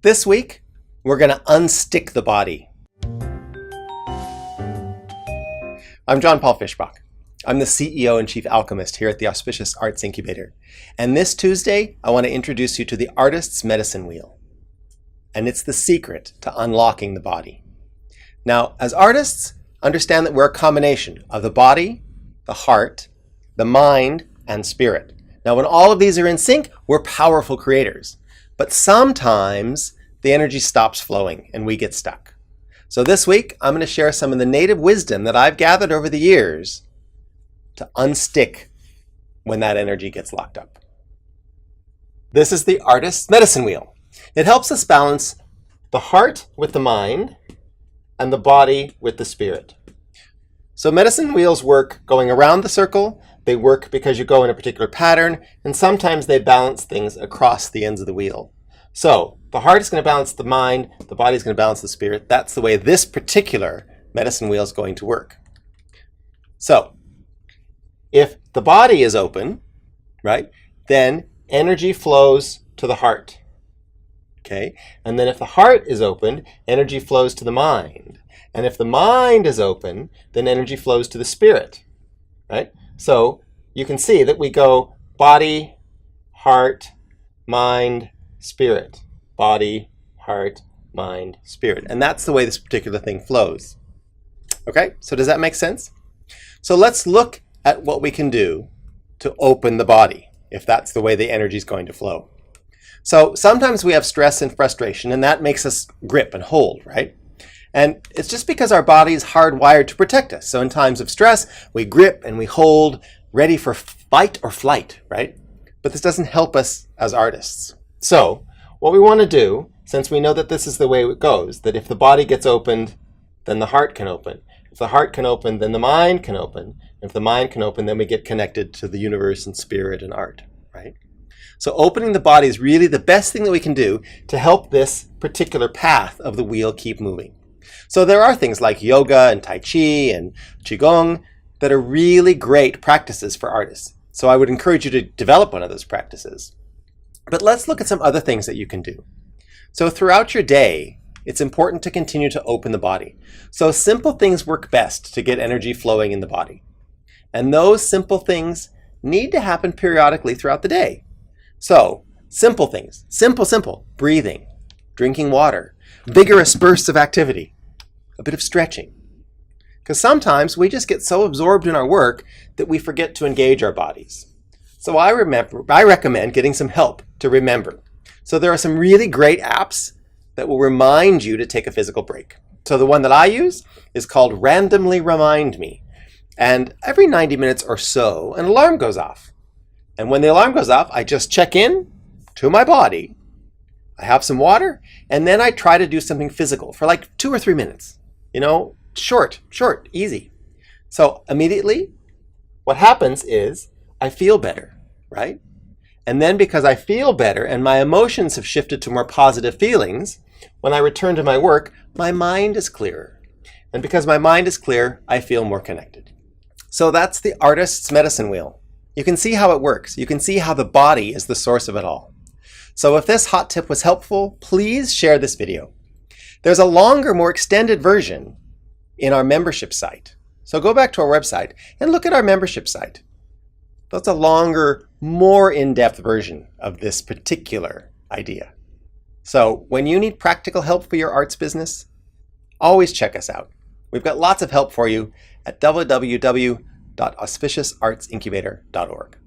This week, we're going to unstick the body. I'm John Paul Fischbach. I'm the CEO and Chief Alchemist here at the Auspicious Arts Incubator. And this Tuesday, I want to introduce you to the Artist's Medicine Wheel. And it's the secret to unlocking the body. Now, as artists, understand that we're a combination of the body, the heart, the mind, and spirit. Now, when all of these are in sync, we're powerful creators. But sometimes the energy stops flowing and we get stuck. So this week, I'm going to share some of the native wisdom that I've gathered over the years to unstick when that energy gets locked up. This is the Artist's Medicine Wheel. It helps us balance the heart with the mind and the body with the spirit. So medicine wheels work going around the circle. They work because you go in a particular pattern, and sometimes they balance things across the ends of the wheel. So the heart is going to balance the mind, the body is going to balance the spirit. That's the way this particular medicine wheel is going to work. So if the body is open, right, then energy flows to the heart. Okay? And then if the heart is open, energy flows to the mind. And if the mind is open, then energy flows to the spirit, right? So you can see that we go body, heart, mind, spirit. Body, heart, mind, spirit. And that's the way this particular thing flows. Okay, so does that make sense? So let's look at what we can do to open the body, if that's the way the energy is going to flow. So sometimes we have stress and frustration, and that makes us grip and hold, right? And it's just because our body is hardwired to protect us. So in times of stress, we grip and we hold, ready for fight or flight, right? But this doesn't help us as artists. So what we want to do, since we know that this is the way it goes, that if the body gets opened, then the heart can open. If the heart can open, then the mind can open. If the mind can open, then we get connected to the universe and spirit and art, right? So opening the body is really the best thing that we can do to help this particular path of the wheel keep moving. So there are things like yoga and tai chi and qigong that are really great practices for artists. So I would encourage you to develop one of those practices. But let's look at some other things that you can do. So throughout your day, it's important to continue to open the body. So simple things work best to get energy flowing in the body. And those simple things need to happen periodically throughout the day. So simple things, simple, breathing, drinking water, vigorous bursts of activity, a bit of stretching. Because sometimes we just get so absorbed in our work that we forget to engage our bodies. So I recommend getting some help to remember. So there are some really great apps that will remind you to take a physical break. So the one that I use is called Randomly Remind Me. And every 90 minutes or so, an alarm goes off. And when the alarm goes off, I just check in to my body. I have some water, and then I try to do something physical for like 2 or 3 minutes. You know, short, easy. So immediately, what happens is I feel better, right? And then because I feel better and my emotions have shifted to more positive feelings, when I return to my work, my mind is clearer. And because my mind is clear, I feel more connected. So that's the Artist's Medicine Wheel. You can see how it works. You can see how the body is the source of it all. So if this hot tip was helpful, please share this video. There's a longer, more extended version in our membership site. So go back to our website and look at our membership site. That's a longer, more in-depth version of this particular idea. So when you need practical help for your arts business, always check us out. We've got lots of help for you at www.auspiciousartsincubator.org.